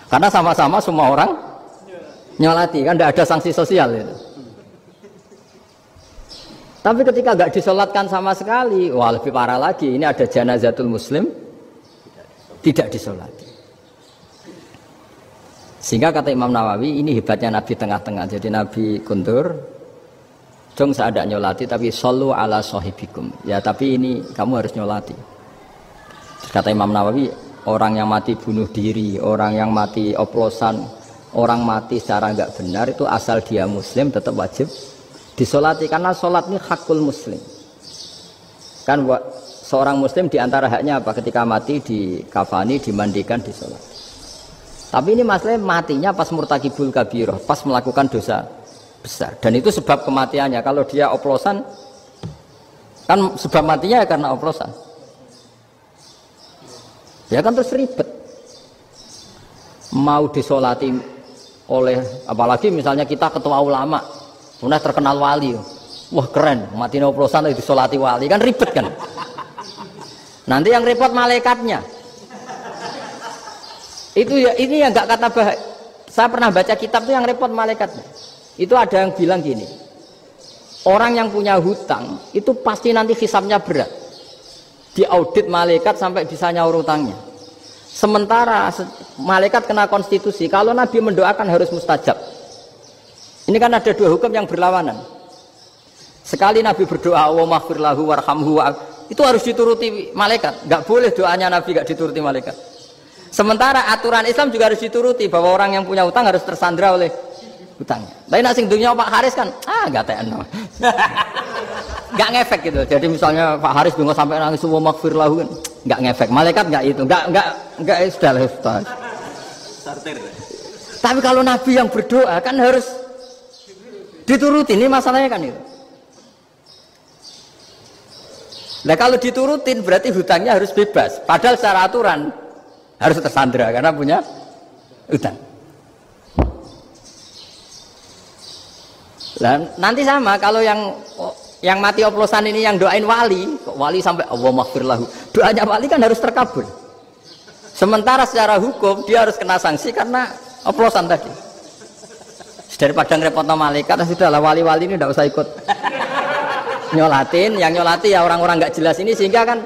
Karena sama-sama semua orang nyolati kan tidak ada sanksi sosial itu. Tapi ketika nggak disolatkan sama sekali, wah lebih parah lagi. Ini ada janazatul muslim tidak disolati. Sehingga kata Imam Nawawi ini hebatnya Nabi tengah-tengah. Jadi Nabi kundur. Jong saya ada nyolati tapi sallu ala sahibikum. Ya tapi ini kamu harus nyolati. Kata Imam Nawawi, orang yang mati bunuh diri, orang yang mati oplosan, orang mati secara enggak benar itu asal dia muslim tetap wajib disolati karena sholat ini hakul muslim. Kan seorang muslim diantara haknya apa? Ketika mati dikafani, dimandikan, disolat. Tapi ini masalahnya matinya pas murtakibul kabiroh, pas melakukan dosa besar, dan itu sebab kematiannya. Kalau dia oplosan kan sebab matinya ya karena oplosan ya kan, terus ribet mau disolati oleh, apalagi misalnya kita ketua ulama sudah terkenal wali, wah keren mati oplosan itu disolati wali, kan ribet kan. Nanti yang repot malaikatnya itu ya, ini yang nggak kata bahaya. Saya pernah baca kitab itu yang repot malaikatnya. Itu ada yang bilang gini, orang yang punya hutang itu pasti nanti hisabnya berat, diaudit malaikat sampai bisa nyaur hutangnya. Sementara malaikat kena konstitusi, kalau Nabi mendoakan harus mustajab. Ini kan ada dua hukum yang berlawanan. Sekali Nabi berdoa wa maghfir lahu warhamhu, itu harus dituruti malaikat. Nggak boleh doanya Nabi nggak dituruti malaikat. Sementara aturan Islam juga harus dituruti, bahwa orang yang punya hutang harus tersandra oleh hutangnya. Tapi nak sing dunia Pak Haris kan, nggak TN, nggak ngefek gitu. Jadi misalnya Pak Haris dungo sampai nangis semua maghfir lahu kan, nggak ngefek. Malaikat nggak itu, nggak sudah. Tapi kalau Nabi yang berdoa kan harus diturutin. Ini masalahnya kan itu. Nah kalau diturutin berarti hutangnya harus bebas. Padahal secara aturan harus tersandra karena punya hutang. Nah, nanti sama kalau yang mati oplosan ini yang doain wali, kok wali sampai Allah maghfir lahu, doanya wali kan harus terkabul. Sementara secara hukum dia harus kena sanksi karena oplosan tadi. Daripada ngerepotno malaikat, sudahlah wali-wali ini tidak usah ikut nyolatin. Yang nyolati ya orang-orang nggak jelas ini, sehingga kan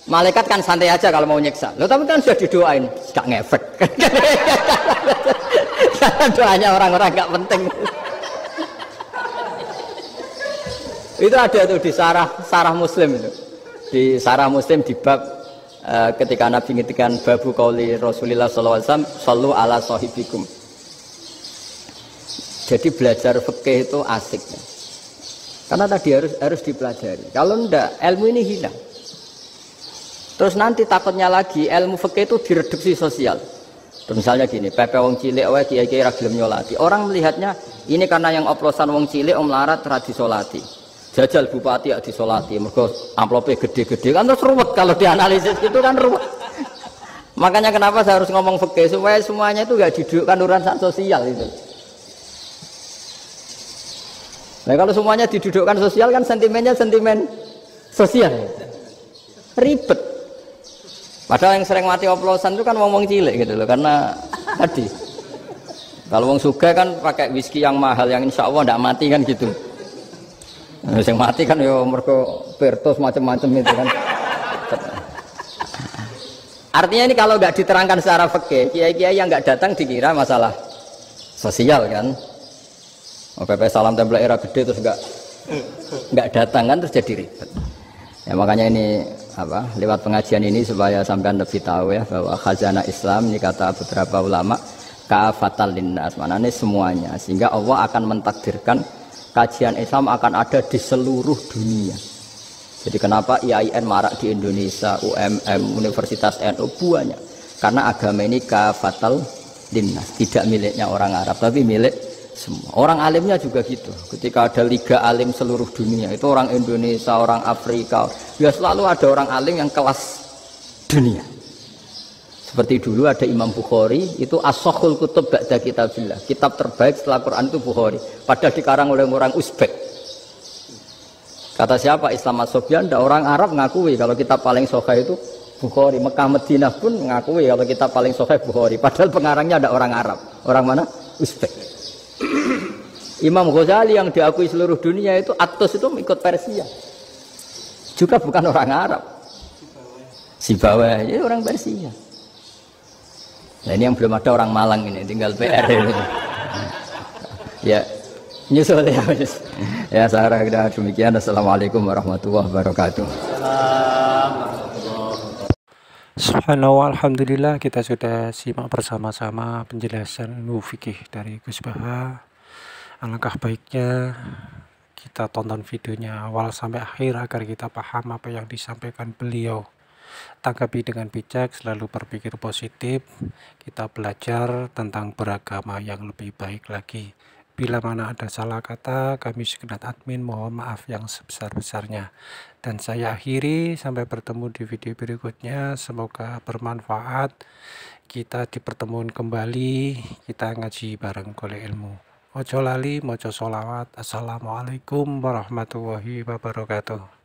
malaikat kan santai aja kalau mau nyiksa. Loh tapi kan sudah didoain, nggak ngefek. Doanya orang-orang nggak penting. Itu ada tuh di sarah Muslim itu. Di sarah Muslim di bab ketika Nabi ngintikan babu qauli Rasulullah sallallahu alaihi wasallam sallu ala sahibikum. Jadi belajar fikih itu asik. Karena tadi harus dipelajari. Kalau enggak ilmu ini hilang. Terus nanti takutnya lagi ilmu fikih itu direduksi sosial. Terus misalnya gini, pepe wong cilik wae kiai-kiai ra gelem nyolati. Orang melihatnya ini karena yang oplosan wong cilik om larat ra disolati. Jajal bupati ya disolati, mergo amplope gede-gede kan terus ruwet kalau dianalisis gitu kan ruwet. Makanya kenapa saya harus ngomong fikih supaya semuanya itu nggak didudukkan urusan sosial itu. Nah kalau semuanya didudukkan sosial kan sentimennya sentimen sosial, ribet. Padahal yang sering mati oplosan itu kan ngomong cilik gitu loh, karena tadi kalau wong sugih kan pakai whisky yang mahal yang insya Allah tidak mati kan gitu. Nah, yang mati kan ya mergo Pertos macam-macam itu kan. Artinya ini kalau nggak diterangkan secara fikih, kiai-kiai yang nggak datang dikira masalah sosial kan. PP salam tempel era gede terus nggak datang kan terus jadi ribet. Ya makanya ini apa lewat pengajian ini supaya sampean lebih tahu ya bahwa khazanah Islam ini kata beberapa ulama ka'fatal linnas, maknanya semuanya, sehingga Allah akan mentakdirkan kajian Islam akan ada di seluruh dunia. Jadi kenapa IAIN marak di Indonesia, UMM, Universitas NU banyak, karena agama ini ka'fatal linnas, tidak miliknya orang Arab tapi milik semua. Orang alimnya juga gitu. Ketika ada liga alim seluruh dunia, itu orang Indonesia, orang Afrika, ya selalu ada orang alim yang kelas dunia. Seperti dulu ada Imam Bukhari, itu as-sakhul kutub ba'da kitabillah. Kitab terbaik setelah Quran itu Bukhari. Padahal dikarang oleh orang Uzbek. Kata siapa? Islam As-Sofyan, ada orang Arab ngakui kalau kitab paling sahih itu Bukhari. Mekah Madinah pun ngakui kalau kitab paling sahih Bukhari. Padahal pengarangnya ada orang Arab. Orang mana? Uzbek. Imam Ghazali yang diakui seluruh dunia itu Atos itu ikut Persia. Juga bukan orang Arab. Sibawah ini orang Persia. Nah ini yang belum ada orang Malang ini, tinggal PR ini. Ya, nyusul ya. Ya, saya kira demikian. Assalamualaikum warahmatullahi wabarakatuh. Subhanallah, alhamdulillah kita sudah simak bersama-sama penjelasan fikih dari Gus Baha. Alangkah baiknya kita tonton videonya awal sampai akhir agar kita paham apa yang disampaikan beliau. Tanggapi dengan bijak, selalu berpikir positif. Kita belajar tentang beragama yang lebih baik lagi. Bila mana ada salah kata, kami segenap admin mohon maaf yang sebesar-besarnya. Dan saya akhiri, sampai bertemu di video berikutnya. Semoga bermanfaat. Kita dipertemuan kembali, kita ngaji bareng golek ilmu. Ojo lali, mojo sholawat. Assalamualaikum warahmatullahi wabarakatuh.